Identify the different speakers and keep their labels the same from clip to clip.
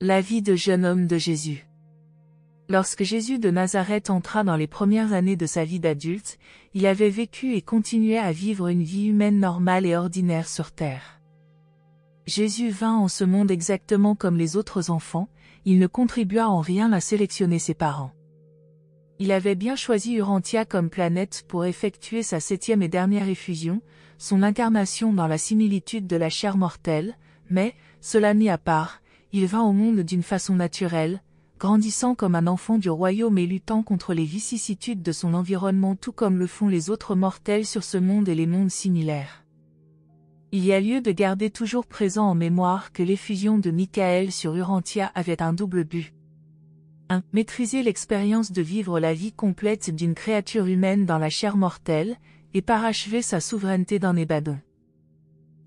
Speaker 1: La vie de jeune homme de Jésus. Lorsque Jésus de Nazareth entra dans les premières années de sa vie d'adulte, il avait vécu et continuait à vivre une vie humaine normale et ordinaire sur terre. Jésus vint en ce monde exactement comme les autres enfants, il ne contribua en rien à sélectionner ses parents. Il avait bien choisi Urantia comme planète pour effectuer sa 7e et dernière effusion, son incarnation dans la similitude de la chair mortelle, mais, cela mis à part, il vint au monde d'une façon naturelle, grandissant comme un enfant du royaume et luttant contre les vicissitudes de son environnement tout comme le font les autres mortels sur ce monde et les mondes similaires. Il y a lieu de garder toujours présent en mémoire que l'effusion de Michael sur Urantia avait un double but. 1. Maîtriser l'expérience de vivre la vie complète d'une créature humaine dans la chair mortelle, et parachever sa souveraineté dans Ébadon.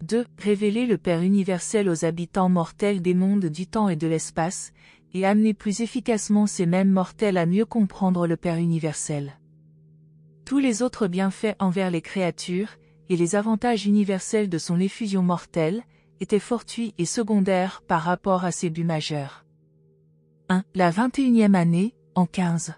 Speaker 1: 2. Révéler le Père universel aux habitants mortels des mondes du temps et de l'espace, et amener plus efficacement ces mêmes mortels à mieux comprendre le Père universel. Tous les autres bienfaits envers les créatures, et les avantages universels de son effusion mortelle, étaient fortuits et secondaires par rapport à ses buts majeurs. 1. La 21e année, en 15.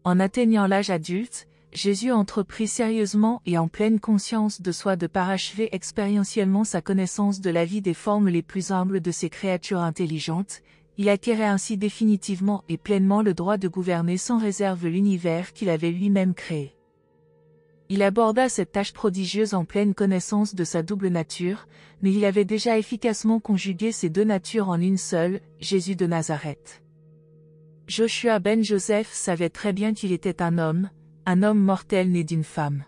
Speaker 1: En atteignant l'âge adulte, Jésus entreprit sérieusement et en pleine conscience de soi de parachever expérientiellement sa connaissance de la vie des formes les plus humbles de ces créatures intelligentes. Il acquérait ainsi définitivement et pleinement le droit de gouverner sans réserve l'univers qu'il avait lui-même créé. Il aborda cette tâche prodigieuse en pleine connaissance de sa double nature, mais il avait déjà efficacement conjugué ces deux natures en une seule, Jésus de Nazareth. Joshua ben Joseph savait très bien qu'il était un homme mortel né d'une femme.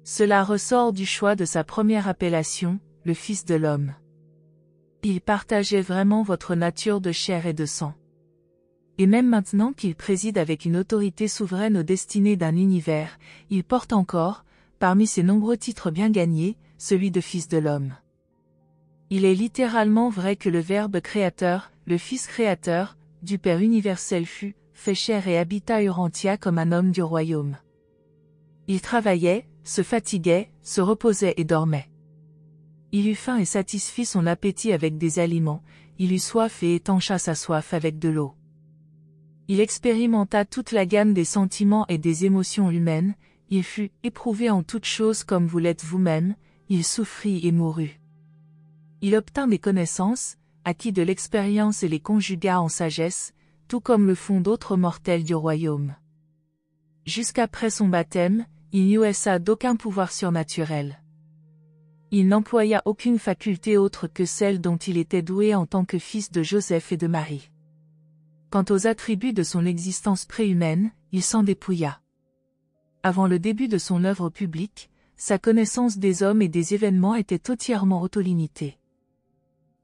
Speaker 1: Cela ressort du choix de sa première appellation, le Fils de l'homme. Il partageait vraiment votre nature de chair et de sang. Et même maintenant qu'il préside avec une autorité souveraine aux destinées d'un univers, il porte encore, parmi ses nombreux titres bien gagnés, celui de Fils de l'homme. Il est littéralement vrai que le Verbe créateur, le Fils créateur, du Père universel fut, fait chair et habita Urantia comme un homme du royaume. Il travaillait, se fatiguait, se reposait et dormait. Il eut faim et satisfit son appétit avec des aliments, il eut soif et étancha sa soif avec de l'eau. Il expérimenta toute la gamme des sentiments et des émotions humaines, il fut éprouvé en toutes choses comme vous l'êtes vous-même, il souffrit et mourut. Il obtint des connaissances, acquit de l'expérience et les conjugua en sagesse, tout comme le font d'autres mortels du royaume. Jusqu'après son baptême, il n'y usa d'aucun pouvoir surnaturel. Il n'employa aucune faculté autre que celle dont il était doué en tant que fils de Joseph et de Marie. Quant aux attributs de son existence préhumaine, il s'en dépouilla. Avant le début de son œuvre publique, sa connaissance des hommes et des événements était entièrement autolimitée.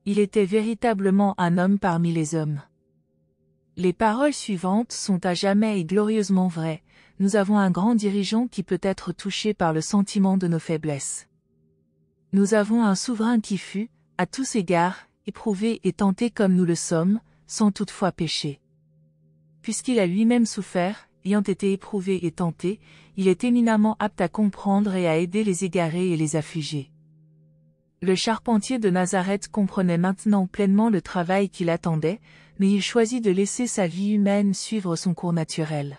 Speaker 1: Il était véritablement un homme parmi les hommes. Les paroles suivantes sont à jamais et glorieusement vraies. Nous avons un grand dirigeant qui peut être touché par le sentiment de nos faiblesses. Nous avons un souverain qui fut, à tous égards, éprouvé et tenté comme nous le sommes, sans toutefois pécher. Puisqu'il a lui-même souffert, ayant été éprouvé et tenté, il est éminemment apte à comprendre et à aider les égarés et les affligés. Le charpentier de Nazareth comprenait maintenant pleinement le travail qu'il attendait, mais il choisit de laisser sa vie humaine suivre son cours naturel.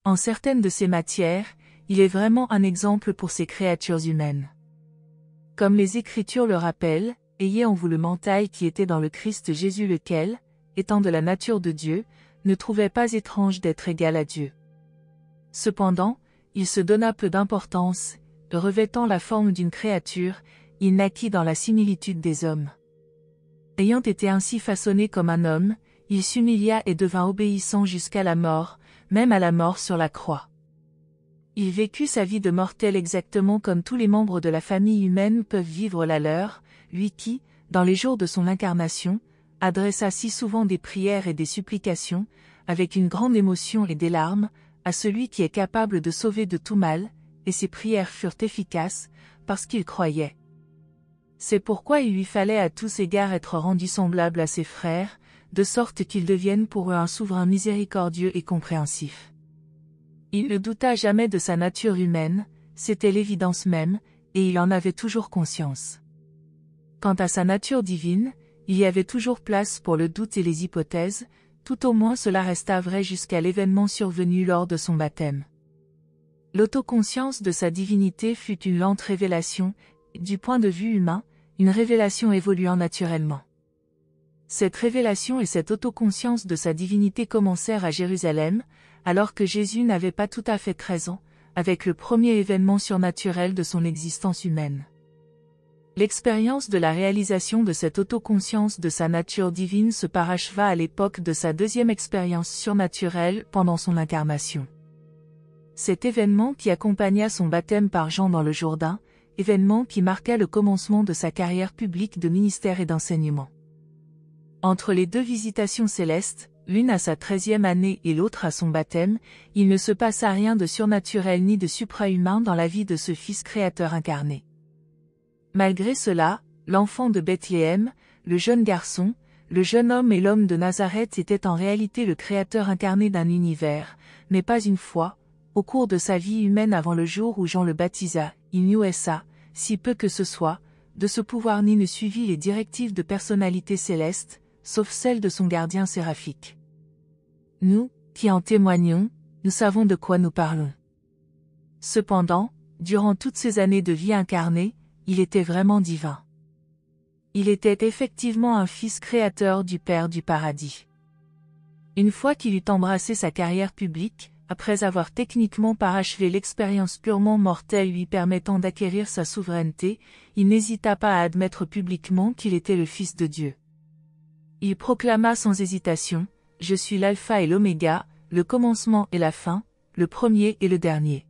Speaker 1: En certaines de ces matières, il est vraiment un exemple pour ces créatures humaines. Comme les Écritures le rappellent, ayez en vous le mental qui était dans le Christ Jésus lequel, étant de la nature de Dieu, ne trouvait pas étrange d'être égal à Dieu. Cependant, il se donna peu d'importance, revêtant la forme d'une créature, il naquit dans la similitude des hommes. Ayant été ainsi façonné comme un homme, il s'humilia et devint obéissant jusqu'à la mort, même à la mort sur la croix. Il vécut sa vie de mortel exactement comme tous les membres de la famille humaine peuvent vivre la leur, lui qui, dans les jours de son incarnation, adressa si souvent des prières et des supplications, avec une grande émotion et des larmes, à celui qui est capable de sauver de tout mal, et ses prières furent efficaces, parce qu'il croyait. C'est pourquoi il lui fallait à tous égards être rendu semblable à ses frères, de sorte qu'ils deviennent pour eux un souverain miséricordieux et compréhensif. Il ne douta jamais de sa nature humaine, c'était l'évidence même, et il en avait toujours conscience. Quant à sa nature divine, il y avait toujours place pour le doute et les hypothèses, tout au moins cela resta vrai jusqu'à l'événement survenu lors de son baptême. L'autoconscience de sa divinité fut une lente révélation, du point de vue humain, une révélation évoluant naturellement. Cette révélation et cette autoconscience de sa divinité commencèrent à Jérusalem, alors que Jésus n'avait pas tout à fait 13 ans, avec le premier événement surnaturel de son existence humaine. L'expérience de la réalisation de cette autoconscience de sa nature divine se paracheva à l'époque de sa deuxième expérience surnaturelle pendant son incarnation. Cet événement qui accompagna son baptême par Jean dans le Jourdain, événement qui marqua le commencement de sa carrière publique de ministère et d'enseignement. Entre les deux visitations célestes, l'une à sa 13e année et l'autre à son baptême, il ne se passa rien de surnaturel ni de suprahumain dans la vie de ce Fils créateur incarné. Malgré cela, l'enfant de Bethléem, le jeune garçon, le jeune homme et l'homme de Nazareth étaient en réalité le créateur incarné d'un univers, mais pas une fois, au cours de sa vie humaine avant le jour où Jean le baptisa, il n'eut si peu que ce soit, de ce pouvoir ni ne suivit les directives de personnalité céleste, sauf celle de son gardien séraphique. Nous, qui en témoignons, nous savons de quoi nous parlons. Cependant, durant toutes ces années de vie incarnée, il était vraiment divin. Il était effectivement un fils créateur du Père du paradis. Une fois qu'il eut embrassé sa carrière publique, après avoir techniquement parachevé l'expérience purement mortelle lui permettant d'acquérir sa souveraineté, il n'hésita pas à admettre publiquement qu'il était le Fils de Dieu. Il proclama sans hésitation, « Je suis l'alpha et l'oméga, le commencement et la fin, le premier et le dernier. »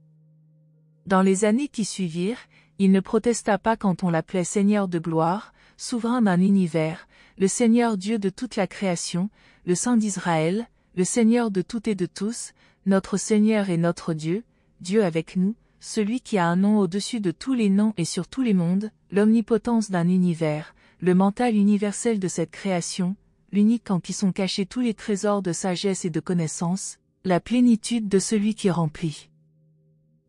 Speaker 1: Dans les années qui suivirent, il ne protesta pas quand on l'appelait Seigneur de gloire, souverain d'un univers, le Seigneur Dieu de toute la création, le Saint d'Israël, le Seigneur de tout et de tous, notre Seigneur et notre Dieu, Dieu avec nous, celui qui a un nom au-dessus de tous les noms et sur tous les mondes, l'omnipotence d'un univers, le mental universel de cette création, l'unique en qui sont cachés tous les trésors de sagesse et de connaissance, la plénitude de celui qui remplit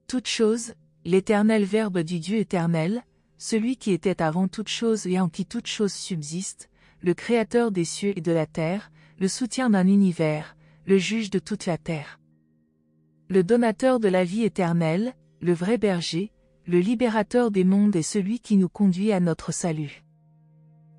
Speaker 1: toute chose, l'éternel Verbe du Dieu éternel, celui qui était avant toute chose et en qui toute chose subsiste, le Créateur des cieux et de la terre, le soutien d'un univers, le juge de toute la terre. Le donateur de la vie éternelle, le vrai berger, le libérateur des mondes et celui qui nous conduit à notre salut.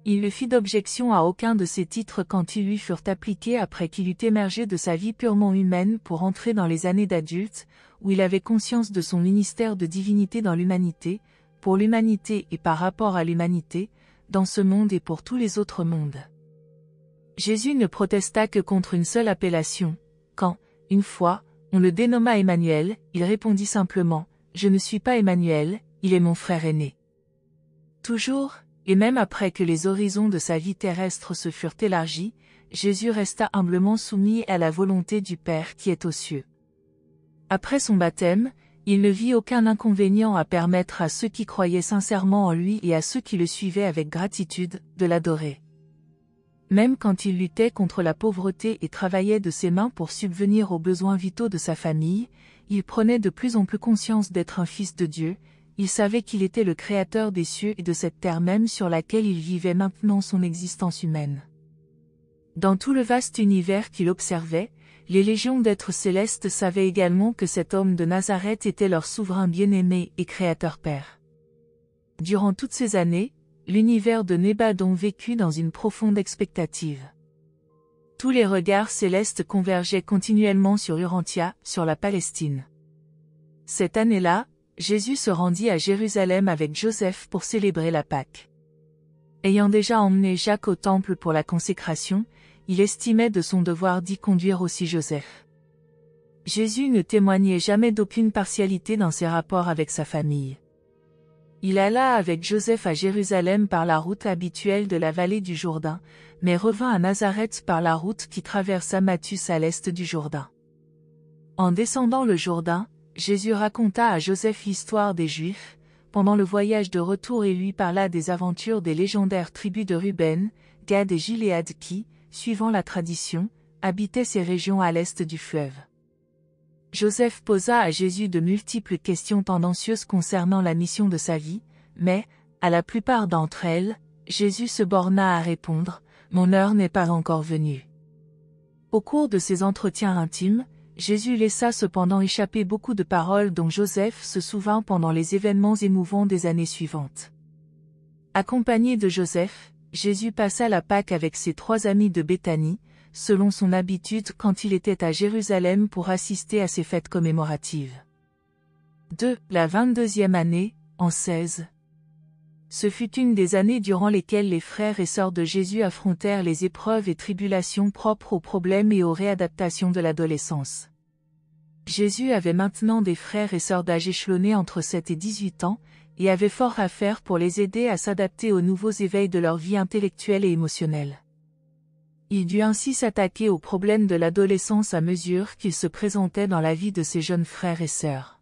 Speaker 1: Il ne fit d'objection à aucun de ces titres quand ils lui furent appliqués après qu'il eut émergé de sa vie purement humaine pour entrer dans les années d'adulte, où il avait conscience de son ministère de divinité dans l'humanité, pour l'humanité et par rapport à l'humanité, dans ce monde et pour tous les autres mondes. Jésus ne protesta que contre une seule appellation. Quand, une fois, on le dénomma Emmanuel, il répondit simplement, « Je ne suis pas Emmanuel, il est mon frère aîné. » Toujours, et même après que les horizons de sa vie terrestre se furent élargis, Jésus resta humblement soumis à la volonté du Père qui est aux cieux. Après son baptême, il ne vit aucun inconvénient à permettre à ceux qui croyaient sincèrement en lui et à ceux qui le suivaient avec gratitude, de l'adorer. Même quand il luttait contre la pauvreté et travaillait de ses mains pour subvenir aux besoins vitaux de sa famille, il prenait de plus en plus conscience d'être un fils de Dieu, il savait qu'il était le créateur des cieux et de cette terre même sur laquelle il vivait maintenant son existence humaine. Dans tout le vaste univers qu'il observait, les légions d'êtres célestes savaient également que cet homme de Nazareth était leur souverain bien-aimé et créateur Père. Durant toutes ces années, l'univers de Nébadon vécut dans une profonde expectative. Tous les regards célestes convergeaient continuellement sur Urantia, sur la Palestine. Cette année-là, Jésus se rendit à Jérusalem avec Joseph pour célébrer la Pâque. Ayant déjà emmené Jacques au temple pour la consécration, il estimait de son devoir d'y conduire aussi Joseph. Jésus ne témoignait jamais d'aucune partialité dans ses rapports avec sa famille. Il alla avec Joseph à Jérusalem par la route habituelle de la vallée du Jourdain, mais revint à Nazareth par la route qui traversa Mathus à l'est du Jourdain. En descendant le Jourdain, Jésus raconta à Joseph l'histoire des Juifs, pendant le voyage de retour et lui parla des aventures des légendaires tribus de Ruben, Gad et Giléad qui, suivant la tradition, habitaient ces régions à l'est du fleuve. Joseph posa à Jésus de multiples questions tendancieuses concernant la mission de sa vie, mais, à la plupart d'entre elles, Jésus se borna à répondre, « Mon heure n'est pas encore venue. » Au cours de ces entretiens intimes, Jésus laissa cependant échapper beaucoup de paroles dont Joseph se souvint pendant les événements émouvants des années suivantes. Accompagné de Joseph, Jésus passa la Pâque avec ses 3 amis de Béthanie, selon son habitude quand il était à Jérusalem pour assister à ces fêtes commémoratives. 2. La 22e année, en 16. Ce fut une des années durant lesquelles les frères et sœurs de Jésus affrontèrent les épreuves et tribulations propres aux problèmes et aux réadaptations de l'adolescence. Jésus avait maintenant des frères et sœurs d'âge échelonné entre 7 et 18 ans, et avait fort à faire pour les aider à s'adapter aux nouveaux éveils de leur vie intellectuelle et émotionnelle. Il dut ainsi s'attaquer aux problèmes de l'adolescence à mesure qu'ils se présentaient dans la vie de ses jeunes frères et sœurs.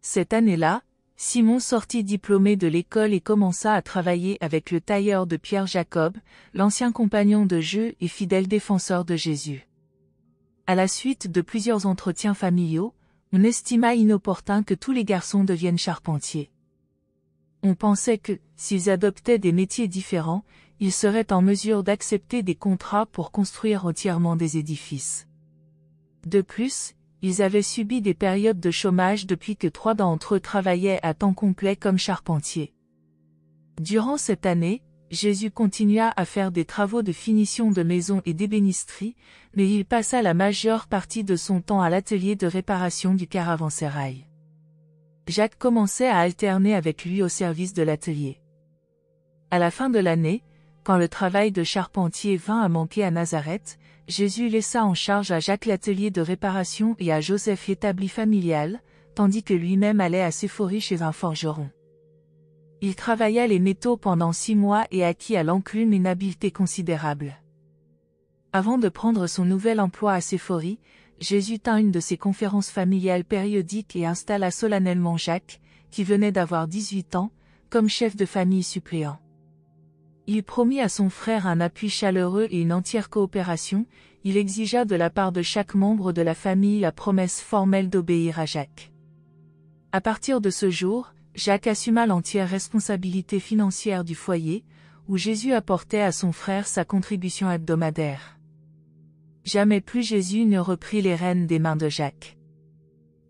Speaker 1: Cette année-là, Simon sortit diplômé de l'école et commença à travailler avec le tailleur de Pierre Jacob, l'ancien compagnon de jeu et fidèle défenseur de Jésus. À la suite de plusieurs entretiens familiaux, on estima inopportun que tous les garçons deviennent charpentiers. On pensait que, s'ils adoptaient des métiers différents, ils seraient en mesure d'accepter des contrats pour construire entièrement des édifices. De plus, ils avaient subi des périodes de chômage depuis que 3 d'entre eux travaillaient à temps complet comme charpentiers. Durant cette année, Jésus continua à faire des travaux de finition de maisons et d'ébénisterie, mais il passa la majeure partie de son temps à l'atelier de réparation du caravansérail. Jacques commençait à alterner avec lui au service de l'atelier. À la fin de l'année, quand le travail de charpentier vint à manquer à Nazareth, Jésus laissa en charge à Jacques l'atelier de réparation et à Joseph l'établi familial, tandis que lui-même allait à Séphorie chez un forgeron. Il travailla les métaux pendant 6 mois et acquit à l'enclume une habileté considérable. Avant de prendre son nouvel emploi à Séphorie, Jésus tint une de ses conférences familiales périodiques et installa solennellement Jacques, qui venait d'avoir 18 ans, comme chef de famille suppléant. Il promit à son frère un appui chaleureux et une entière coopération, il exigea de la part de chaque membre de la famille la promesse formelle d'obéir à Jacques. À partir de ce jour, Jacques assuma l'entière responsabilité financière du foyer, où Jésus apportait à son frère sa contribution hebdomadaire. Jamais plus Jésus ne reprit les rênes des mains de Jacques.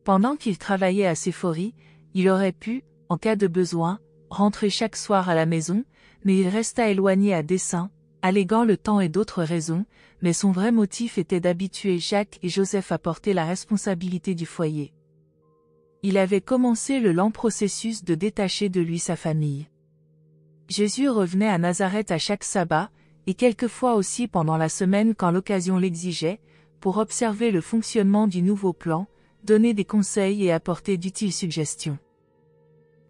Speaker 1: Pendant qu'il travaillait à Séphorie, il aurait pu, en cas de besoin, rentrer chaque soir à la maison, mais il resta éloigné à dessein, alléguant le temps et d'autres raisons, mais son vrai motif était d'habituer Jacques et Joseph à porter la responsabilité du foyer. Il avait commencé le lent processus de détacher de lui sa famille. Jésus revenait à Nazareth à chaque sabbat, et quelquefois aussi pendant la semaine quand l'occasion l'exigeait, pour observer le fonctionnement du nouveau plan, donner des conseils et apporter d'utiles suggestions.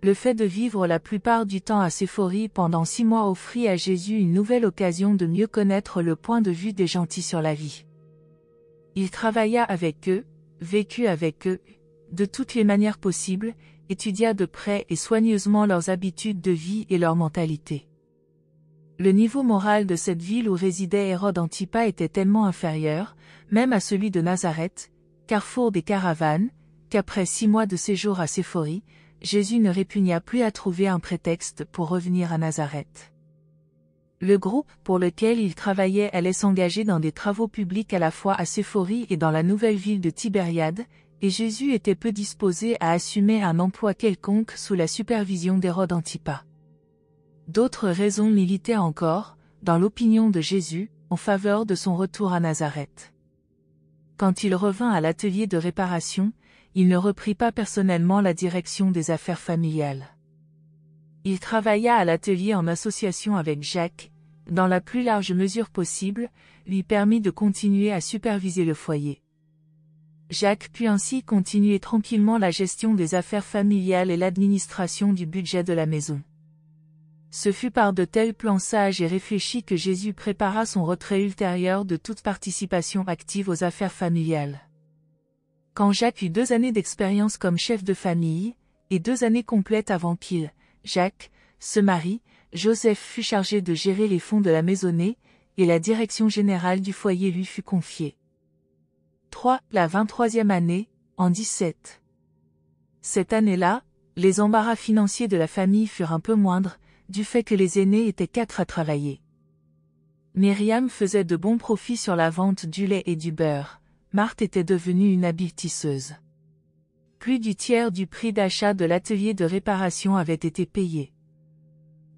Speaker 1: Le fait de vivre la plupart du temps à Séphorie pendant 6 mois offrit à Jésus une nouvelle occasion de mieux connaître le point de vue des gentils sur la vie. Il travailla avec eux, vécut avec eux, de toutes les manières possibles, étudia de près et soigneusement leurs habitudes de vie et leur mentalité. Le niveau moral de cette ville où résidait Hérode Antipas était tellement inférieur, même à celui de Nazareth, carrefour des caravanes, qu'après 6 mois de séjour à Séphorie, Jésus ne répugna plus à trouver un prétexte pour revenir à Nazareth. Le groupe pour lequel il travaillait allait s'engager dans des travaux publics à la fois à Séphorie et dans la nouvelle ville de Tibériade, et Jésus était peu disposé à assumer un emploi quelconque sous la supervision d'Hérode Antipas. D'autres raisons militaient encore, dans l'opinion de Jésus, en faveur de son retour à Nazareth. Quand il revint à l'atelier de réparation, il ne reprit pas personnellement la direction des affaires familiales. Il travailla à l'atelier en association avec Jacques, dans la plus large mesure possible, lui permit de continuer à superviser le foyer. Jacques put ainsi continuer tranquillement la gestion des affaires familiales et l'administration du budget de la maison. Ce fut par de tels plans sages et réfléchis que Jésus prépara son retrait ultérieur de toute participation active aux affaires familiales. Quand Jacques eut 2 années d'expérience comme chef de famille, et 2 années complètes avant qu'il, Jacques, se marie, Joseph fut chargé de gérer les fonds de la maisonnée, et la direction générale du foyer lui fut confiée. 3. La 23e année, en 17. Cette année-là, les embarras financiers de la famille furent un peu moindres, du fait que les aînés étaient 4 à travailler. Myriam faisait de bons profits sur la vente du lait et du beurre. Marthe était devenue une habile tisseuse. Plus du tiers du prix d'achat de l'atelier de réparation avait été payé.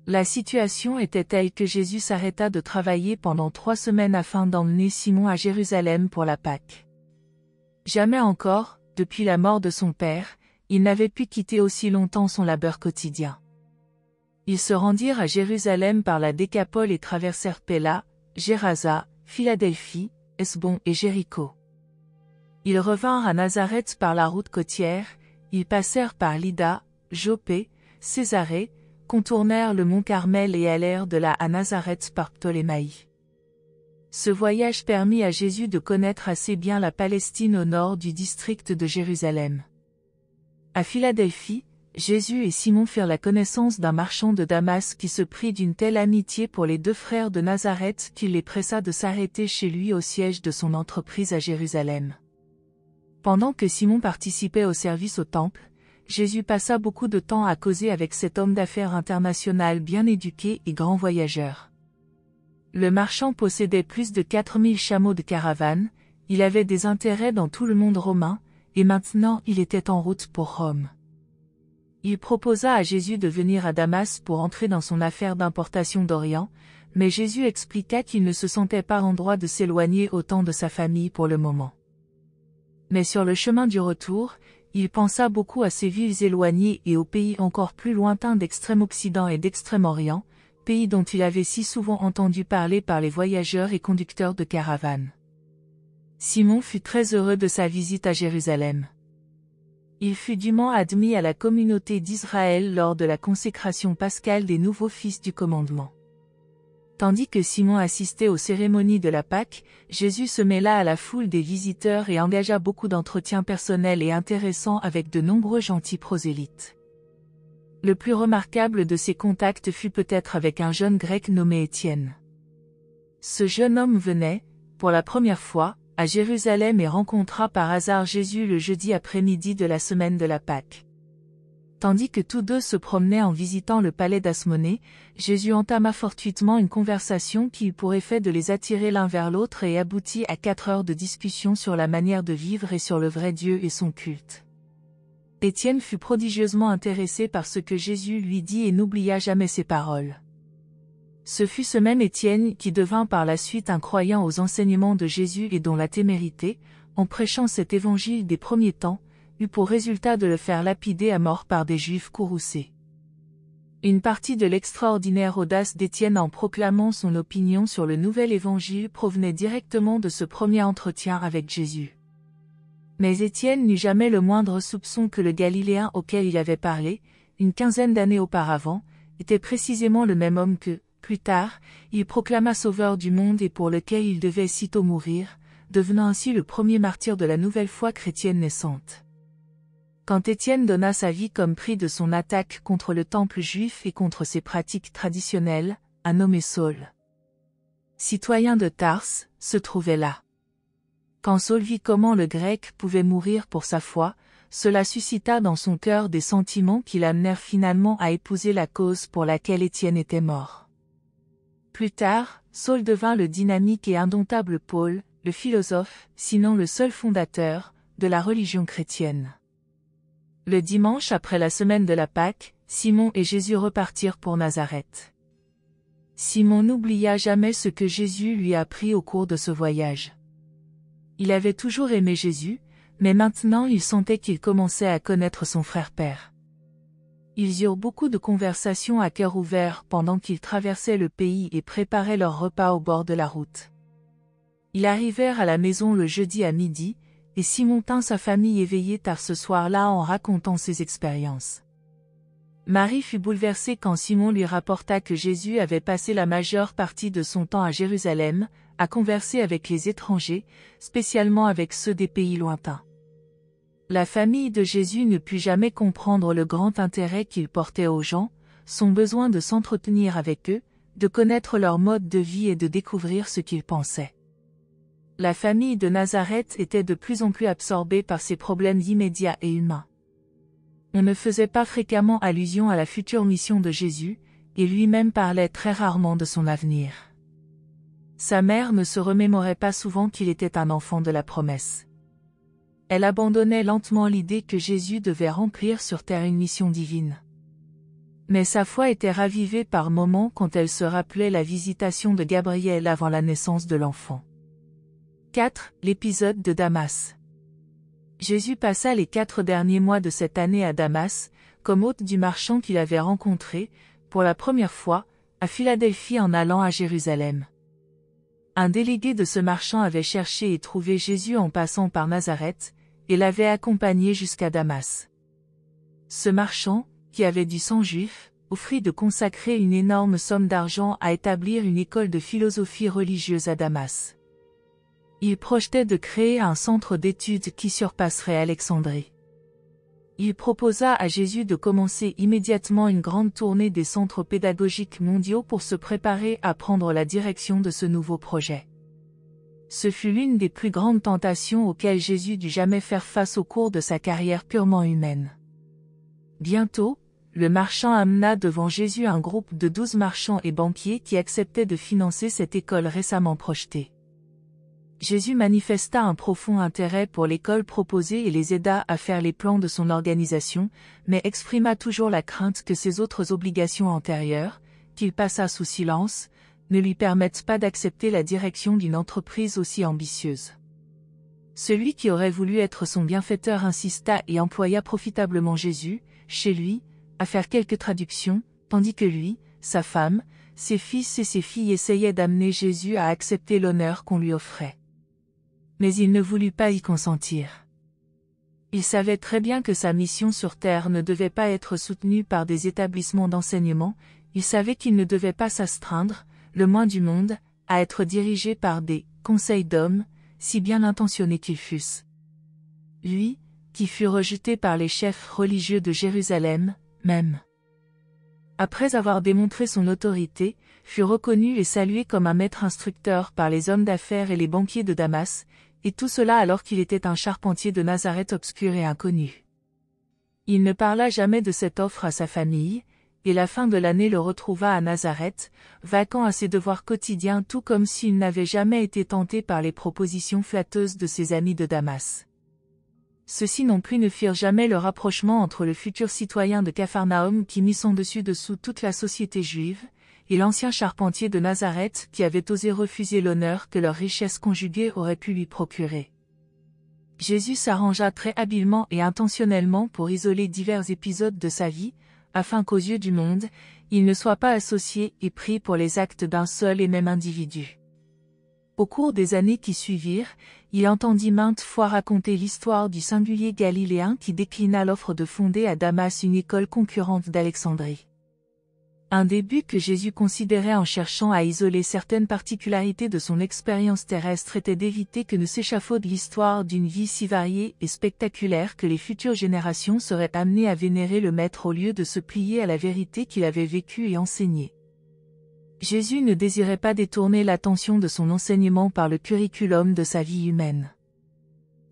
Speaker 1: La situation était telle que Jésus s'arrêta de travailler pendant 3 semaines afin d'emmener Simon à Jérusalem pour la Pâque. Jamais encore, depuis la mort de son père, il n'avait pu quitter aussi longtemps son labeur quotidien. Ils se rendirent à Jérusalem par la Décapole et traversèrent Péla, Gérasa, Philadelphie, Hesbon et Jéricho. Ils revinrent à Nazareth par la route côtière, ils passèrent par Lydda, Joppé, Césarée, contournèrent le mont Carmel et allèrent de là à Nazareth par Ptolémaï. Ce voyage permit à Jésus de connaître assez bien la Palestine au nord du district de Jérusalem. À Philadelphie, Jésus et Simon firent la connaissance d'un marchand de Damas qui se prit d'une telle amitié pour les 2 frères de Nazareth qu'il les pressa de s'arrêter chez lui au siège de son entreprise à Jérusalem. Pendant que Simon participait au service au temple, Jésus passa beaucoup de temps à causer avec cet homme d'affaires international bien éduqué et grand voyageur. Le marchand possédait plus de 4000 chameaux de caravane, il avait des intérêts dans tout le monde romain, et maintenant il était en route pour Rome. Il proposa à Jésus de venir à Damas pour entrer dans son affaire d'importation d'Orient, mais Jésus expliqua qu'il ne se sentait pas en droit de s'éloigner autant de sa famille pour le moment. Mais sur le chemin du retour, il pensa beaucoup à ces villes éloignées et aux pays encore plus lointains d'Extrême-Occident et d'Extrême-Orient, pays dont il avait si souvent entendu parler par les voyageurs et conducteurs de caravanes. Simon fut très heureux de sa visite à Jérusalem. Il fut dûment admis à la communauté d'Israël lors de la consécration pascale des nouveaux fils du commandement. Tandis que Simon assistait aux cérémonies de la Pâque, Jésus se mêla à la foule des visiteurs et engagea beaucoup d'entretiens personnels et intéressants avec de nombreux gentils prosélytes. Le plus remarquable de ces contacts fut peut-être avec un jeune grec nommé Étienne. Ce jeune homme venait, pour la première fois, à Jérusalem et rencontra par hasard Jésus le jeudi après-midi de la semaine de la Pâque. Tandis que tous deux se promenaient en visitant le palais d'Asmonée, Jésus entama fortuitement une conversation qui eut pour effet de les attirer l'un vers l'autre et aboutit à 4 heures de discussion sur la manière de vivre et sur le vrai Dieu et son culte. Étienne fut prodigieusement intéressé par ce que Jésus lui dit et n'oublia jamais ses paroles. Ce fut ce même Étienne qui devint par la suite un croyant aux enseignements de Jésus et dont la témérité, en prêchant cet évangile des premiers temps, eut pour résultat de le faire lapider à mort par des Juifs courroucés. Une partie de l'extraordinaire audace d'Étienne en proclamant son opinion sur le nouvel évangile provenait directement de ce premier entretien avec Jésus. Mais Étienne n'eut jamais le moindre soupçon que le Galiléen auquel il avait parlé, une quinzaine d'années auparavant, était précisément le même homme que, plus tard, il proclama sauveur du monde et pour lequel il devait sitôt mourir, devenant ainsi le premier martyr de la nouvelle foi chrétienne naissante. Quand Étienne donna sa vie comme prix de son attaque contre le temple juif et contre ses pratiques traditionnelles, un nommé Saul, citoyen de Tarse, se trouvait là. Quand Saul vit comment le grec pouvait mourir pour sa foi, cela suscita dans son cœur des sentiments qui l'amenèrent finalement à épouser la cause pour laquelle Étienne était mort. Plus tard, Saul devint le dynamique et indomptable Paul, le philosophe, sinon le seul fondateur, de la religion chrétienne. Le dimanche après la semaine de la Pâque, Simon et Jésus repartirent pour Nazareth. Simon n'oublia jamais ce que Jésus lui a appris au cours de ce voyage. Il avait toujours aimé Jésus, mais maintenant il sentait qu'il commençait à connaître son frère-père. Ils eurent beaucoup de conversations à cœur ouvert pendant qu'ils traversaient le pays et préparaient leur repas au bord de la route. Ils arrivèrent à la maison le jeudi à midi, et Simon tint sa famille éveillée tard ce soir-là en racontant ses expériences. Marie fut bouleversée quand Simon lui rapporta que Jésus avait passé la majeure partie de son temps à Jérusalem, à converser avec les étrangers, spécialement avec ceux des pays lointains. La famille de Jésus ne put jamais comprendre le grand intérêt qu'il portait aux gens, son besoin de s'entretenir avec eux, de connaître leur mode de vie et de découvrir ce qu'ils pensaient. La famille de Nazareth était de plus en plus absorbée par ses problèmes immédiats et humains. On ne faisait pas fréquemment allusion à la future mission de Jésus, et lui-même parlait très rarement de son avenir. Sa mère ne se remémorait pas souvent qu'il était un enfant de la promesse. Elle abandonnait lentement l'idée que Jésus devait remplir sur terre une mission divine. Mais sa foi était ravivée par moments quand elle se rappelait la visitation de Gabriel avant la naissance de l'enfant. 4. L'épisode de Damas. Jésus passa les 4 derniers mois de cette année à Damas, comme hôte du marchand qu'il avait rencontré, pour la première fois, à Philadelphie en allant à Jérusalem. Un délégué de ce marchand avait cherché et trouvé Jésus en passant par Nazareth, et l'avait accompagné jusqu'à Damas. Ce marchand, qui avait du sang juif, offrit de consacrer une énorme somme d'argent à établir une école de philosophie religieuse à Damas. Il projetait de créer un centre d'études qui surpasserait Alexandrie. Il proposa à Jésus de commencer immédiatement une grande tournée des centres pédagogiques mondiaux pour se préparer à prendre la direction de ce nouveau projet. Ce fut l'une des plus grandes tentations auxquelles Jésus dut jamais faire face au cours de sa carrière purement humaine. Bientôt, le marchand amena devant Jésus un groupe de 12 marchands et banquiers qui acceptaient de financer cette école récemment projetée. Jésus manifesta un profond intérêt pour l'école proposée et les aida à faire les plans de son organisation, mais exprima toujours la crainte que ses autres obligations antérieures, qu'il passa sous silence, ne lui permettent pas d'accepter la direction d'une entreprise aussi ambitieuse. Celui qui aurait voulu être son bienfaiteur insista et employa profitablement Jésus, chez lui, à faire quelques traductions, tandis que lui, sa femme, ses fils et ses filles essayaient d'amener Jésus à accepter l'honneur qu'on lui offrait. Mais il ne voulut pas y consentir. Il savait très bien que sa mission sur terre ne devait pas être soutenue par des établissements d'enseignement, il savait qu'il ne devait pas s'astreindre, le moins du monde, à être dirigé par des conseils d'hommes, si bien intentionnés qu'ils fussent. Lui, qui fut rejeté par les chefs religieux de Jérusalem, même. Après avoir démontré son autorité, fut reconnu et salué comme un maître instructeur par les hommes d'affaires et les banquiers de Damas, et tout cela alors qu'il était un charpentier de Nazareth obscur et inconnu. Il ne parla jamais de cette offre à sa famille, et la fin de l'année le retrouva à Nazareth, vaquant à ses devoirs quotidiens tout comme s'il n'avait jamais été tenté par les propositions flatteuses de ses amis de Damas. Ceux-ci non plus ne firent jamais le rapprochement entre le futur citoyen de Capharnaüm qui mit son dessus-dessous toute la société juive, et l'ancien charpentier de Nazareth qui avait osé refuser l'honneur que leur richesse conjuguée aurait pu lui procurer. Jésus s'arrangea très habilement et intentionnellement pour isoler divers épisodes de sa vie, afin qu'aux yeux du monde, il ne soit pas associé et pris pour les actes d'un seul et même individu. Au cours des années qui suivirent, il entendit maintes fois raconter l'histoire du singulier Galiléen qui déclina l'offre de fonder à Damas une école concurrente d'Alexandrie. Un début que Jésus considérait en cherchant à isoler certaines particularités de son expérience terrestre était d'éviter que ne s'échafaude l'histoire d'une vie si variée et spectaculaire que les futures générations seraient amenées à vénérer le Maître au lieu de se plier à la vérité qu'il avait vécue et enseignée. Jésus ne désirait pas détourner l'attention de son enseignement par le curriculum de sa vie humaine.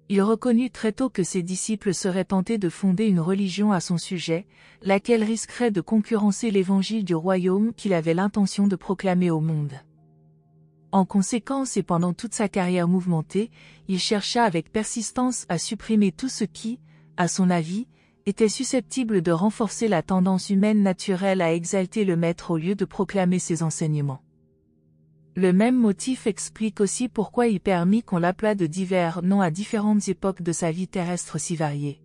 Speaker 1: Il reconnut très tôt que ses disciples seraient tentés de fonder une religion à son sujet, laquelle risquerait de concurrencer l'évangile du royaume qu'il avait l'intention de proclamer au monde. En conséquence et pendant toute sa carrière mouvementée, il chercha avec persistance à supprimer tout ce qui, à son avis, était susceptible de renforcer la tendance humaine naturelle à exalter le Maître au lieu de proclamer ses enseignements. Le même motif explique aussi pourquoi il permit qu'on l'appelât de divers noms à différentes époques de sa vie terrestre si variée.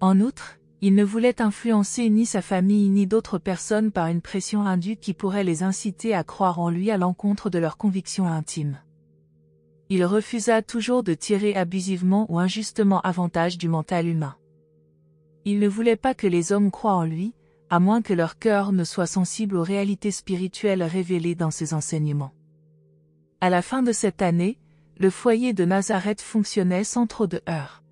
Speaker 1: En outre, il ne voulait influencer ni sa famille ni d'autres personnes par une pression indue qui pourrait les inciter à croire en lui à l'encontre de leurs convictions intimes. Il refusa toujours de tirer abusivement ou injustement avantage du mental humain. Il ne voulait pas que les hommes croient en lui, à moins que leur cœur ne soit sensible aux réalités spirituelles révélées dans ses enseignements. À la fin de cette année, le foyer de Nazareth fonctionnait sans trop de heurts.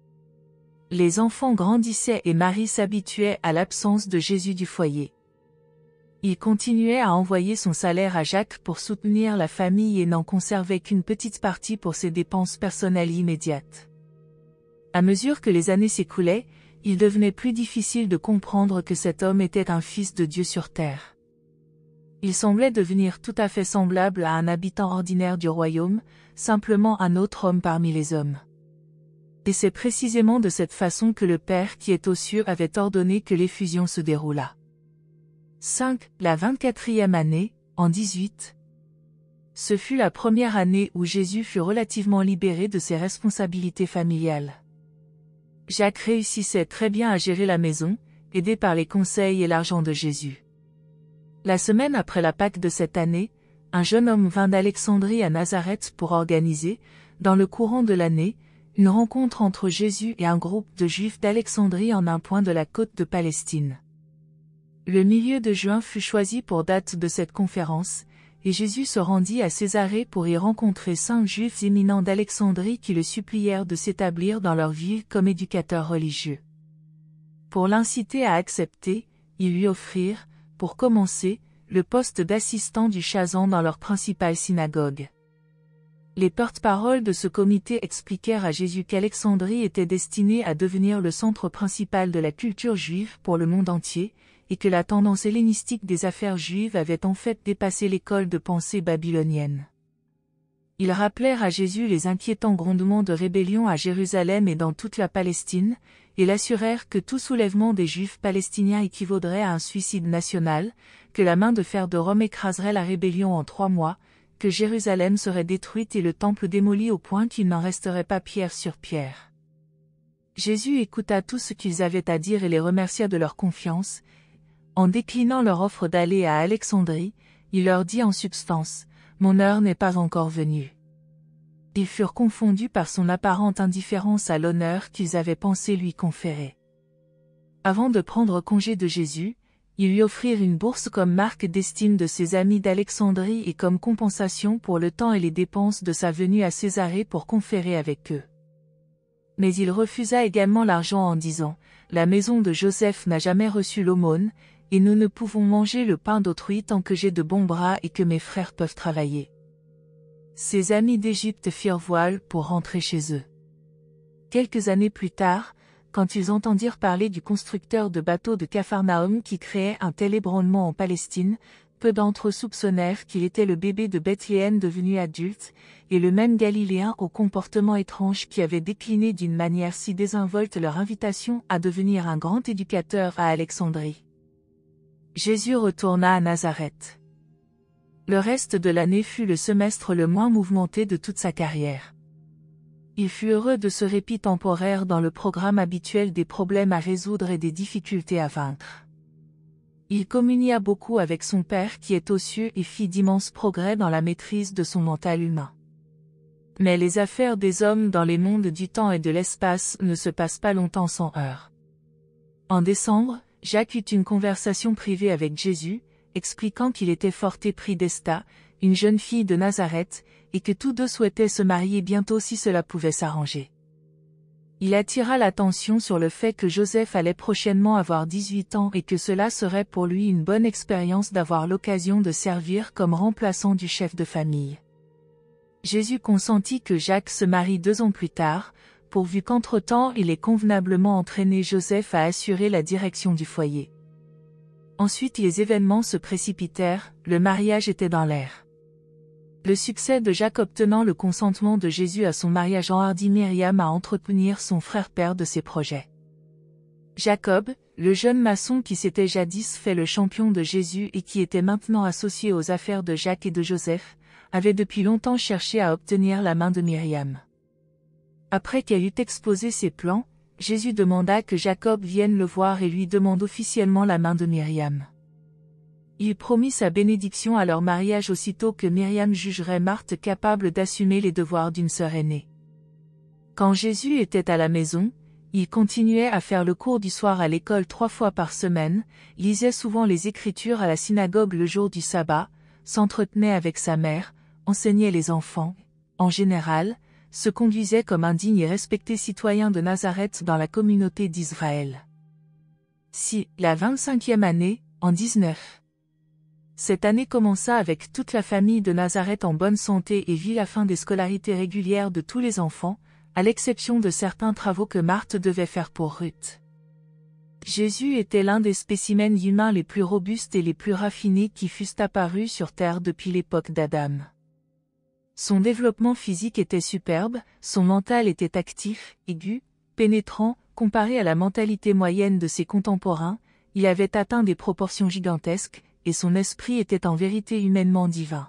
Speaker 1: Les enfants grandissaient et Marie s'habituait à l'absence de Jésus du foyer. Il continuait à envoyer son salaire à Jacques pour soutenir la famille et n'en conservait qu'une petite partie pour ses dépenses personnelles immédiates. À mesure que les années s'écoulaient, il devenait plus difficile de comprendre que cet homme était un fils de Dieu sur terre. Il semblait devenir tout à fait semblable à un habitant ordinaire du royaume, simplement un autre homme parmi les hommes. Et c'est précisément de cette façon que le Père qui est aux cieux avait ordonné que l'effusion se déroulât. 5. La 24e année, en 18. Ce fut la première année où Jésus fut relativement libéré de ses responsabilités familiales. Jacques réussissait très bien à gérer la maison, aidé par les conseils et l'argent de Jésus. La semaine après la Pâque de cette année, un jeune homme vint d'Alexandrie à Nazareth pour organiser, dans le courant de l'année, une rencontre entre Jésus et un groupe de Juifs d'Alexandrie en un point de la côte de Palestine. Le milieu de juin fut choisi pour date de cette conférence, et Jésus se rendit à Césarée pour y rencontrer 5 Juifs éminents d'Alexandrie qui le supplièrent de s'établir dans leur ville comme éducateurs religieux. Pour l'inciter à accepter, ils lui offrirent, pour commencer, le poste d'assistant du chazan dans leur principale synagogue. Les porte-paroles de ce comité expliquèrent à Jésus qu'Alexandrie était destinée à devenir le centre principal de la culture juive pour le monde entier, et que la tendance hellénistique des affaires juives avait en fait dépassé l'école de pensée babylonienne. Ils rappelèrent à Jésus les inquiétants grondements de rébellion à Jérusalem et dans toute la Palestine, et l'assurèrent que tout soulèvement des Juifs palestiniens équivaudrait à un suicide national, que la main de fer de Rome écraserait la rébellion en 3 mois, que Jérusalem serait détruite et le temple démoli au point qu'il n'en resterait pas pierre sur pierre. Jésus écouta tout ce qu'ils avaient à dire et les remercia de leur confiance. En déclinant leur offre d'aller à Alexandrie, il leur dit en substance, « Mon heure n'est pas encore venue. » Ils furent confondus par son apparente indifférence à l'honneur qu'ils avaient pensé lui conférer. Avant de prendre congé de Jésus, ils lui offrirent une bourse comme marque d'estime de ses amis d'Alexandrie et comme compensation pour le temps et les dépenses de sa venue à Césarée pour conférer avec eux. Mais il refusa également l'argent en disant, « La maison de Joseph n'a jamais reçu l'aumône, et nous ne pouvons manger le pain d'autrui tant que j'ai de bons bras et que mes frères peuvent travailler. » Ses amis d'Égypte firent voile pour rentrer chez eux. Quelques années plus tard, quand ils entendirent parler du constructeur de bateaux de Capharnaüm qui créait un tel ébranlement en Palestine, peu d'entre eux soupçonnèrent qu'il était le bébé de Bethléem devenu adulte, et le même Galiléen au comportement étrange qui avait décliné d'une manière si désinvolte leur invitation à devenir un grand éducateur à Alexandrie. Jésus retourna à Nazareth. Le reste de l'année fut le semestre le moins mouvementé de toute sa carrière. Il fut heureux de ce répit temporaire dans le programme habituel des problèmes à résoudre et des difficultés à vaincre. Il communia beaucoup avec son Père qui est aux cieux et fit d'immenses progrès dans la maîtrise de son mental humain. Mais les affaires des hommes dans les mondes du temps et de l'espace ne se passent pas longtemps sans heurts. En décembre, Jacques eut une conversation privée avec Jésus, expliquant qu'il était fort épris d'Esta, une jeune fille de Nazareth, et que tous deux souhaitaient se marier bientôt si cela pouvait s'arranger. Il attira l'attention sur le fait que Joseph allait prochainement avoir 18 ans et que cela serait pour lui une bonne expérience d'avoir l'occasion de servir comme remplaçant du chef de famille. Jésus consentit que Jacques se marie 2 ans plus tard, pourvu qu'entre-temps il ait convenablement entraîné Joseph à assurer la direction du foyer. Ensuite les événements se précipitèrent, le mariage était dans l'air. Le succès de Jacques obtenant le consentement de Jésus à son mariage enhardit Myriam à entretenir son frère-père de ses projets. Jacob, le jeune maçon qui s'était jadis fait le champion de Jésus et qui était maintenant associé aux affaires de Jacques et de Joseph, avait depuis longtemps cherché à obtenir la main de Myriam. Après qu'elle eut exposé ses plans, Jésus demanda que Jacob vienne le voir et lui demande officiellement la main de Myriam. Il promit sa bénédiction à leur mariage aussitôt que Myriam jugerait Marthe capable d'assumer les devoirs d'une sœur aînée. Quand Jésus était à la maison, il continuait à faire le cours du soir à l'école 3 fois par semaine, lisait souvent les Écritures à la synagogue le jour du sabbat, s'entretenait avec sa mère, enseignait les enfants, en général, se conduisait comme un digne et respecté citoyen de Nazareth dans la communauté d'Israël. Si, la 25e année, en 19. Cette année commença avec toute la famille de Nazareth en bonne santé et vit la fin des scolarités régulières de tous les enfants, à l'exception de certains travaux que Marthe devait faire pour Ruth. Jésus était l'un des spécimens humains les plus robustes et les plus raffinés qui fussent apparus sur Terre depuis l'époque d'Adam. Son développement physique était superbe, son mental était actif, aigu, pénétrant, comparé à la mentalité moyenne de ses contemporains, il avait atteint des proportions gigantesques, et son esprit était en vérité humainement divin.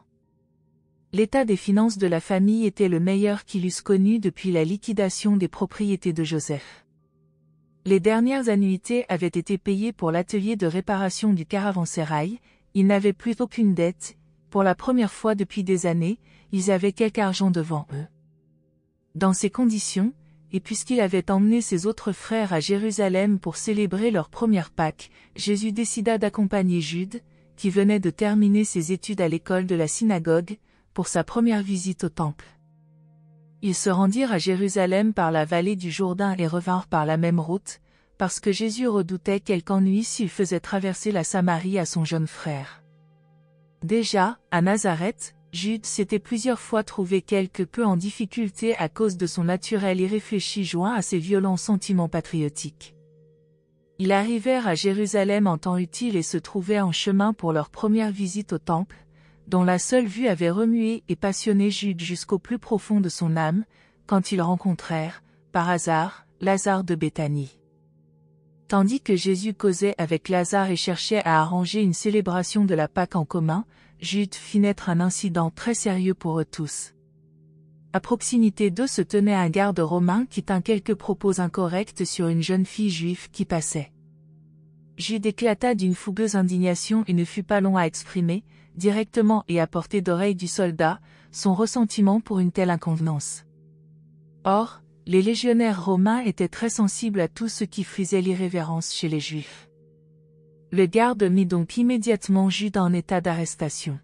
Speaker 1: L'état des finances de la famille était le meilleur qu'il eusse connu depuis la liquidation des propriétés de Joseph. Les dernières annuités avaient été payées pour l'atelier de réparation du caravansérail, ils n'avaient plus aucune dette, pour la première fois depuis des années, ils avaient quelque argent devant eux. Dans ces conditions, et puisqu'il avait emmené ses autres frères à Jérusalem pour célébrer leur première Pâque, Jésus décida d'accompagner Jude, qui venait de terminer ses études à l'école de la synagogue, pour sa première visite au temple. Ils se rendirent à Jérusalem par la vallée du Jourdain et revinrent par la même route, parce que Jésus redoutait quelque ennui s'il faisait traverser la Samarie à son jeune frère. Déjà, à Nazareth, Jude s'était plusieurs fois trouvé quelque peu en difficulté à cause de son naturel irréfléchi joint à ses violents sentiments patriotiques. Ils arrivèrent à Jérusalem en temps utile et se trouvaient en chemin pour leur première visite au temple, dont la seule vue avait remué et passionné Jude jusqu'au plus profond de son âme, quand ils rencontrèrent, par hasard, Lazare de Béthanie. Tandis que Jésus causait avec Lazare et cherchait à arranger une célébration de la Pâque en commun, Jude fit naître un incident très sérieux pour eux tous. À proximité d'eux se tenait un garde romain qui tint quelques propos incorrects sur une jeune fille juive qui passait. Jude éclata d'une fougueuse indignation et ne fut pas long à exprimer, directement et à portée d'oreille du soldat, son ressentiment pour une telle inconvenance. Or, les légionnaires romains étaient très sensibles à tout ce qui frisait l'irrévérence chez les Juifs. Le garde mit donc immédiatement Jude en état d'arrestation.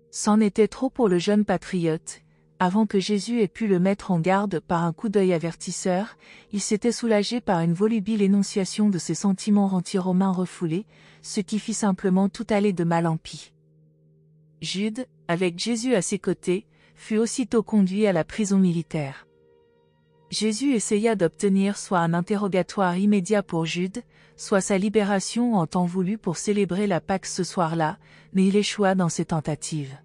Speaker 1: C'en était trop pour le jeune patriote. Avant que Jésus ait pu le mettre en garde par un coup d'œil avertisseur, il s'était soulagé par une volubile énonciation de ses sentiments anti-romains refoulés, ce qui fit simplement tout aller de mal en pis. Jude, avec Jésus à ses côtés, fut aussitôt conduit à la prison militaire. Jésus essaya d'obtenir soit un interrogatoire immédiat pour Jude, soit sa libération en temps voulu pour célébrer la Pâque ce soir-là, mais il échoua dans ses tentatives.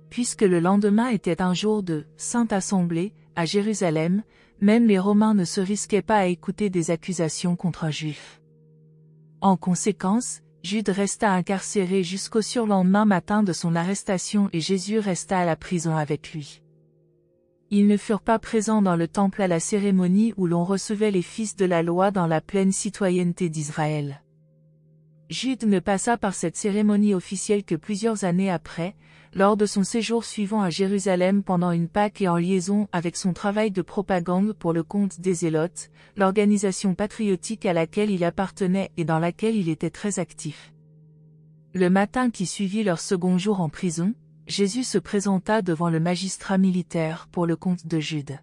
Speaker 1: Puisque le lendemain était un jour de « Sainte Assemblée » à Jérusalem, même les Romains ne se risquaient pas à écouter des accusations contre un Juif. En conséquence, Jude resta incarcéré jusqu'au surlendemain matin de son arrestation et Jésus resta à la prison avec lui. Ils ne furent pas présents dans le temple à la cérémonie où l'on recevait les fils de la loi dans la pleine citoyenneté d'Israël. Jude ne passa par cette cérémonie officielle que plusieurs années après, lors de son séjour suivant à Jérusalem pendant une Pâque et en liaison avec son travail de propagande pour le compte des Zélotes, l'organisation patriotique à laquelle il appartenait et dans laquelle il était très actif. Le matin qui suivit leur second jour en prison, Jésus se présenta devant le magistrat militaire pour le compte de Jude.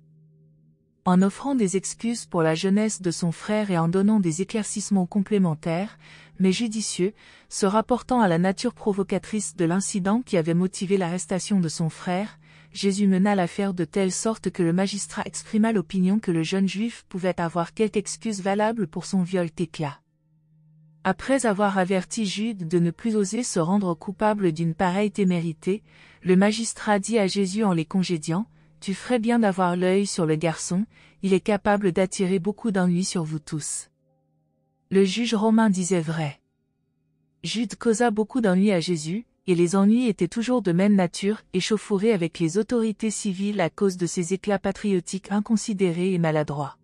Speaker 1: En offrant des excuses pour la jeunesse de son frère et en donnant des éclaircissements complémentaires, mais judicieux, se rapportant à la nature provocatrice de l'incident qui avait motivé l'arrestation de son frère, Jésus mena l'affaire de telle sorte que le magistrat exprima l'opinion que le jeune juif pouvait avoir quelque excuse valable pour son viol éclat. Après avoir averti Jude de ne plus oser se rendre coupable d'une pareille témérité, le magistrat dit à Jésus en les congédiant, « Tu ferais bien d'avoir l'œil sur le garçon, il est capable d'attirer beaucoup d'ennuis sur vous tous. » Le juge romain disait vrai. Jude causa beaucoup d'ennuis à Jésus, et les ennuis étaient toujours de même nature, échauffourés avec les autorités civiles à cause de ses éclats patriotiques inconsidérés et maladroits.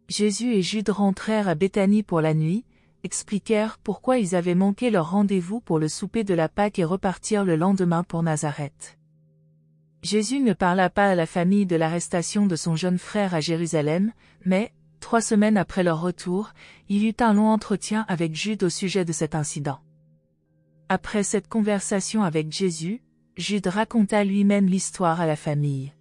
Speaker 1: Jésus et Jude rentrèrent à Béthanie pour la nuit, expliquèrent pourquoi ils avaient manqué leur rendez-vous pour le souper de la Pâque et repartirent le lendemain pour Nazareth. Jésus ne parla pas à la famille de l'arrestation de son jeune frère à Jérusalem, mais, 3 semaines après leur retour, il eut un long entretien avec Jude au sujet de cet incident. Après cette conversation avec Jésus, Jude raconta lui-même l'histoire à la famille.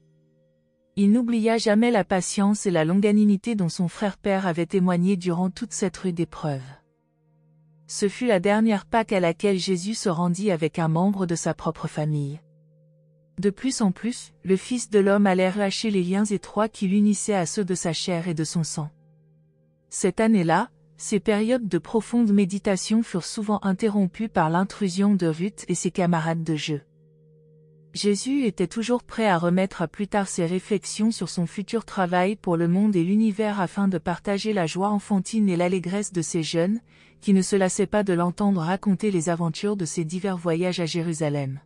Speaker 1: Il n'oublia jamais la patience et la longanimité dont son frère-père avait témoigné durant toute cette rude épreuve. Ce fut la dernière Pâque à laquelle Jésus se rendit avec un membre de sa propre famille. De plus en plus, le Fils de l'homme allait relâcher les liens étroits qui l'unissaient à ceux de sa chair et de son sang. Cette année-là, ces périodes de profonde méditation furent souvent interrompues par l'intrusion de Ruth et ses camarades de jeu. Jésus était toujours prêt à remettre à plus tard ses réflexions sur son futur travail pour le monde et l'univers afin de partager la joie enfantine et l'allégresse de ces jeunes, qui ne se lassaient pas de l'entendre raconter les aventures de ses divers voyages à Jérusalem.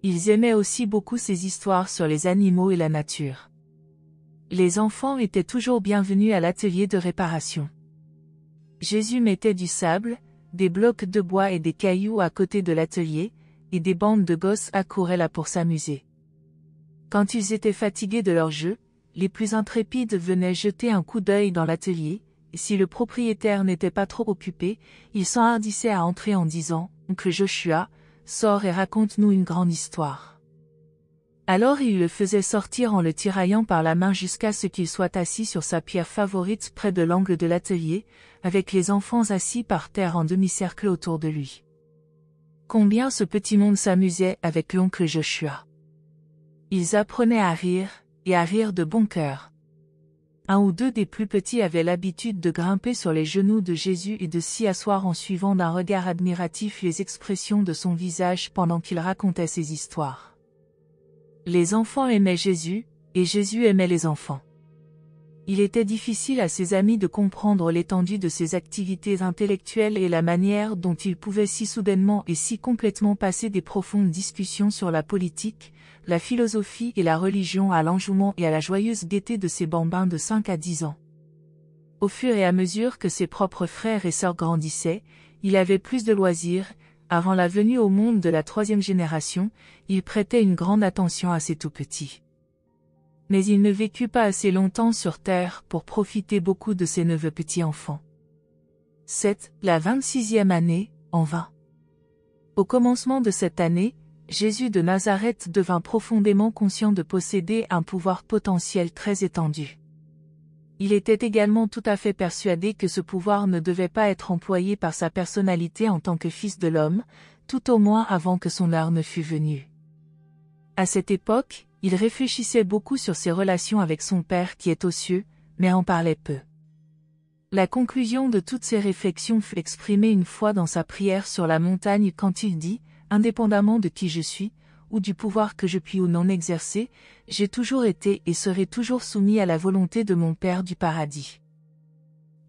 Speaker 1: Ils aimaient aussi beaucoup ses histoires sur les animaux et la nature. Les enfants étaient toujours bienvenus à l'atelier de réparation. Jésus mettait du sable, des blocs de bois et des cailloux à côté de l'atelier, et des bandes de gosses accouraient là pour s'amuser. Quand ils étaient fatigués de leur jeu, les plus intrépides venaient jeter un coup d'œil dans l'atelier, et si le propriétaire n'était pas trop occupé, il s'enhardissait à entrer en disant « Oncle Joshua, sors et raconte-nous une grande histoire ». Alors il le faisait sortir en le tiraillant par la main jusqu'à ce qu'il soit assis sur sa pierre favorite près de l'angle de l'atelier, avec les enfants assis par terre en demi-cercle autour de lui. Combien ce petit monde s'amusait avec l'oncle Joshua. Ils apprenaient à rire, et à rire de bon cœur. Un ou deux des plus petits avaient l'habitude de grimper sur les genoux de Jésus et de s'y asseoir en suivant d'un regard admiratif les expressions de son visage pendant qu'il racontait ses histoires. Les enfants aimaient Jésus, et Jésus aimait les enfants. Il était difficile à ses amis de comprendre l'étendue de ses activités intellectuelles et la manière dont il pouvait si soudainement et si complètement passer des profondes discussions sur la politique, la philosophie et la religion à l'enjouement et à la joyeuse gaieté de ses bambins de 5 à 10 ans. Au fur et à mesure que ses propres frères et sœurs grandissaient, il avait plus de loisirs. Avant la venue au monde de la 3e génération, il prêtait une grande attention à ses tout-petits. Mais il ne vécut pas assez longtemps sur terre pour profiter beaucoup de ses neveux petits-enfants. 7. La 26e année, en vain. Au commencement de cette année, Jésus de Nazareth devint profondément conscient de posséder un pouvoir potentiel très étendu. Il était également tout à fait persuadé que ce pouvoir ne devait pas être employé par sa personnalité en tant que fils de l'homme, tout au moins avant que son heure ne fût venue. À cette époque, il réfléchissait beaucoup sur ses relations avec son Père qui est aux cieux, mais en parlait peu. La conclusion de toutes ces réflexions fut exprimée une fois dans sa prière sur la montagne quand il dit « Indépendamment de qui je suis, ou du pouvoir que je puis ou non exercer, j'ai toujours été et serai toujours soumis à la volonté de mon Père du paradis. »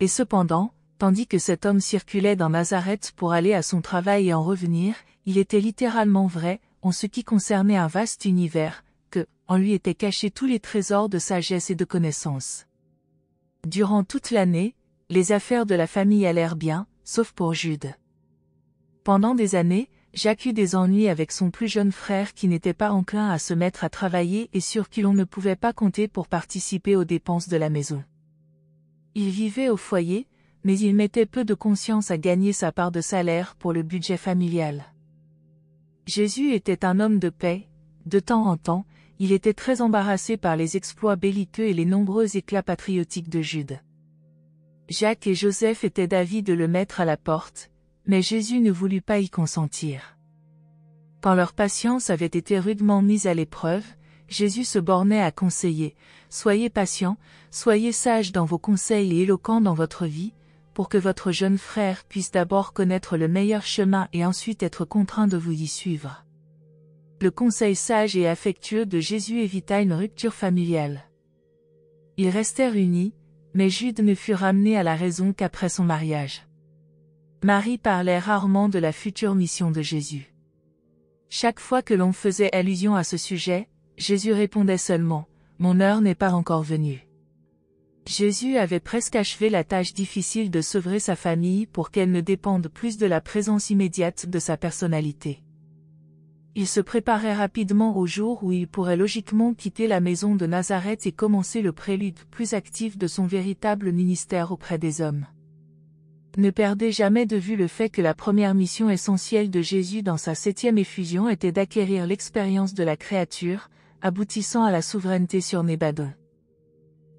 Speaker 1: Et cependant, tandis que cet homme circulait dans Nazareth pour aller à son travail et en revenir, il était littéralement vrai, en ce qui concernait un vaste univers, que, en lui étaient cachés tous les trésors de sagesse et de connaissance. Durant toute l'année, les affaires de la famille allèrent bien, sauf pour Jude. Pendant des années, Jacques eut des ennuis avec son plus jeune frère qui n'était pas enclin à se mettre à travailler et sur qui l'on ne pouvait pas compter pour participer aux dépenses de la maison. Il vivait au foyer, mais il mettait peu de conscience à gagner sa part de salaire pour le budget familial. Jésus était un homme de paix. De temps en temps, il était très embarrassé par les exploits belliqueux et les nombreux éclats patriotiques de Jude. Jacques et Joseph étaient d'avis de le mettre à la porte, mais Jésus ne voulut pas y consentir. Quand leur patience avait été rudement mise à l'épreuve, Jésus se bornait à conseiller « Soyez patients, soyez sages dans vos conseils et éloquents dans votre vie, pour que votre jeune frère puisse d'abord connaître le meilleur chemin et ensuite être contraint de vous y suivre. » Le conseil sage et affectueux de Jésus évita une rupture familiale. Ils restèrent unis, mais Jude ne fut ramené à la raison qu'après son mariage. Marie parlait rarement de la future mission de Jésus. Chaque fois que l'on faisait allusion à ce sujet, Jésus répondait seulement « Mon heure n'est pas encore venue ». Jésus avait presque achevé la tâche difficile de sevrer sa famille pour qu'elle ne dépende plus de la présence immédiate de sa personnalité. Il se préparait rapidement au jour où il pourrait logiquement quitter la maison de Nazareth et commencer le prélude plus actif de son véritable ministère auprès des hommes. Ne perdez jamais de vue le fait que la première mission essentielle de Jésus dans sa 7e effusion était d'acquérir l'expérience de la créature, aboutissant à la souveraineté sur Nébadon.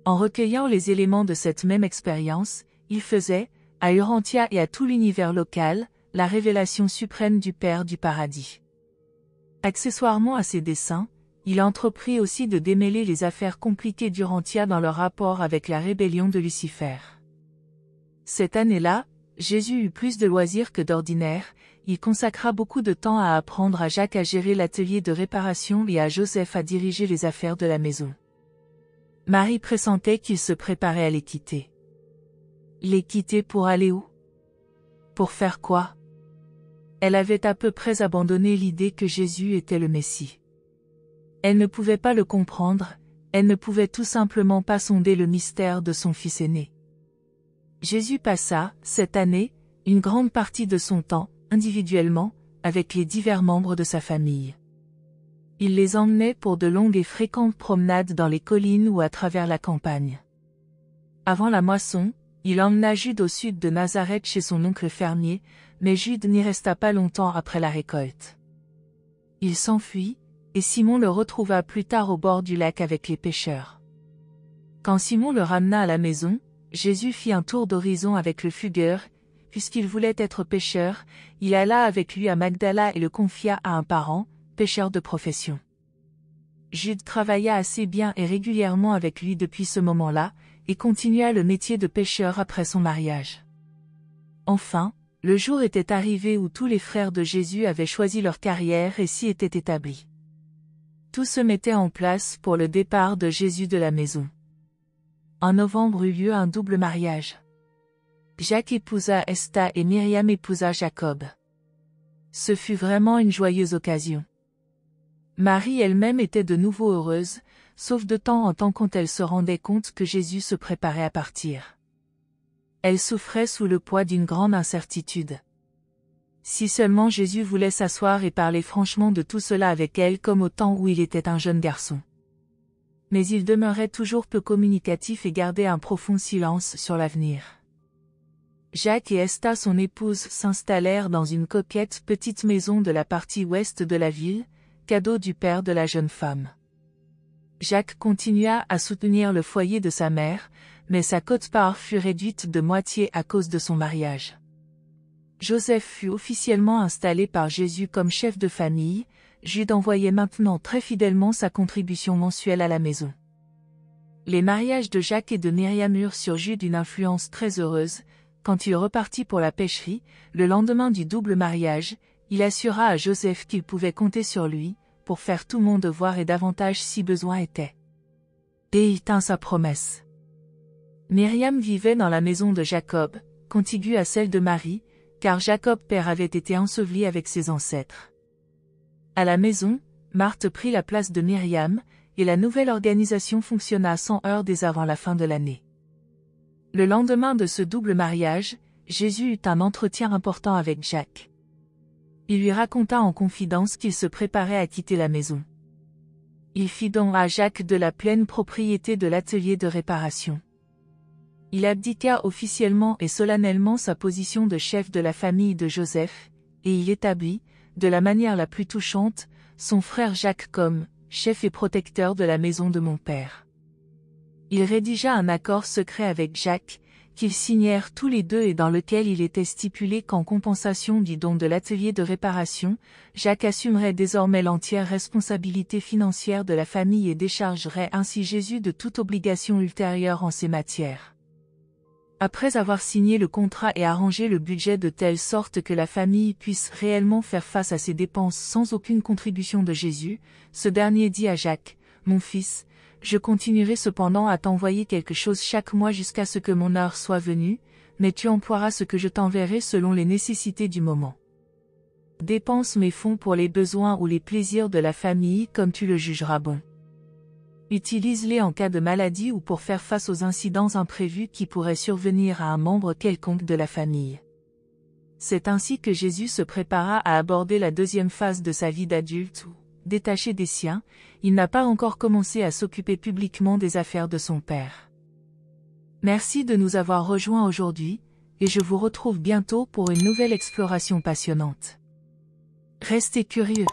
Speaker 1: En recueillant les éléments de cette même expérience, il faisait, à Urantia et à tout l'univers local, la révélation suprême du Père du paradis. Accessoirement à ses desseins, il entreprit aussi de démêler les affaires compliquées d'Urantia dans leur rapport avec la rébellion de Lucifer. Cette année-là, Jésus eut plus de loisirs que d'ordinaire, il consacra beaucoup de temps à apprendre à Jacques à gérer l'atelier de réparation et à Joseph à diriger les affaires de la maison. Marie pressentait qu'il se préparait à les quitter. Les quitter pour aller où? Pour faire quoi? Elle avait à peu près abandonné l'idée que Jésus était le Messie. Elle ne pouvait pas le comprendre, elle ne pouvait tout simplement pas sonder le mystère de son fils aîné. Jésus passa, cette année, une grande partie de son temps, individuellement, avec les divers membres de sa famille. Il les emmenait pour de longues et fréquentes promenades dans les collines ou à travers la campagne. Avant la moisson, il emmena Jude au sud de Nazareth chez son oncle fermier, mais Jude n'y resta pas longtemps après la récolte. Il s'enfuit, et Simon le retrouva plus tard au bord du lac avec les pêcheurs. Quand Simon le ramena à la maison, Jésus fit un tour d'horizon avec le fugueur, puisqu'il voulait être pêcheur, il alla avec lui à Magdala et le confia à un parent, pêcheur de profession. Jude travailla assez bien et régulièrement avec lui depuis ce moment-là, et continua le métier de pêcheur après son mariage. Enfin, le jour était arrivé où tous les frères de Jésus avaient choisi leur carrière et s'y étaient établis. Tout se mettait en place pour le départ de Jésus de la maison. En novembre eut lieu un double mariage. Jacques épousa Esta et Myriam épousa Jacob. Ce fut vraiment une joyeuse occasion. Marie elle-même était de nouveau heureuse, sauf de temps en temps quand elle se rendait compte que Jésus se préparait à partir. Elle souffrait sous le poids d'une grande incertitude. Si seulement Jésus voulait s'asseoir et parler franchement de tout cela avec elle comme au temps où il était un jeune garçon. Mais il demeurait toujours peu communicatif et gardait un profond silence sur l'avenir. Jacques et Esta, son épouse, s'installèrent dans une coquette petite maison de la partie ouest de la ville, cadeau du père de la jeune femme. Jacques continua à soutenir le foyer de sa mère, mais sa quote-part fut réduite de moitié à cause de son mariage. Joseph fut officiellement installé par Jésus comme chef de famille, Jude envoyait maintenant très fidèlement sa contribution mensuelle à la maison. Les mariages de Jacques et de Myriam eurent sur Jude une influence très heureuse. Quand il repartit pour la pêcherie, le lendemain du double mariage, il assura à Joseph qu'il pouvait compter sur lui, pour faire tout mon devoir et davantage si besoin était. Et il tint sa promesse. Myriam vivait dans la maison de Jacob, contiguë à celle de Marie, car Jacob père avait été enseveli avec ses ancêtres. À la maison, Marthe prit la place de Myriam, et la nouvelle organisation fonctionna sans heurts dès avant la fin de l'année. Le lendemain de ce double mariage, Jésus eut un entretien important avec Jacques. Il lui raconta en confidence qu'il se préparait à quitter la maison. Il fit don à Jacques de la pleine propriété de l'atelier de réparation. Il abdiqua officiellement et solennellement sa position de chef de la famille de Joseph, et il établit, de la manière la plus touchante, son frère Jacques comme chef et protecteur de la maison de mon père. Il rédigea un accord secret avec Jacques, qu'ils signèrent tous les deux et dans lequel il était stipulé qu'en compensation du don de l'atelier de réparation, Jacques assumerait désormais l'entière responsabilité financière de la famille et déchargerait ainsi Jésus de toute obligation ultérieure en ces matières. Après avoir signé le contrat et arrangé le budget de telle sorte que la famille puisse réellement faire face à ses dépenses sans aucune contribution de Jésus, ce dernier dit à Jacques, « Mon fils, je continuerai cependant à t'envoyer quelque chose chaque mois jusqu'à ce que mon heure soit venue, mais tu emploieras ce que je t'enverrai selon les nécessités du moment. Dépense mes fonds pour les besoins ou les plaisirs de la famille comme tu le jugeras bon. Utilise-les en cas de maladie ou pour faire face aux incidents imprévus qui pourraient survenir à un membre quelconque de la famille. » C'est ainsi que Jésus se prépara à aborder la deuxième phase de sa vie d'adulte où, détaché des siens, il n'a pas encore commencé à s'occuper publiquement des affaires de son Père. Merci de nous avoir rejoints aujourd'hui, et je vous retrouve bientôt pour une nouvelle exploration passionnante. Restez curieux.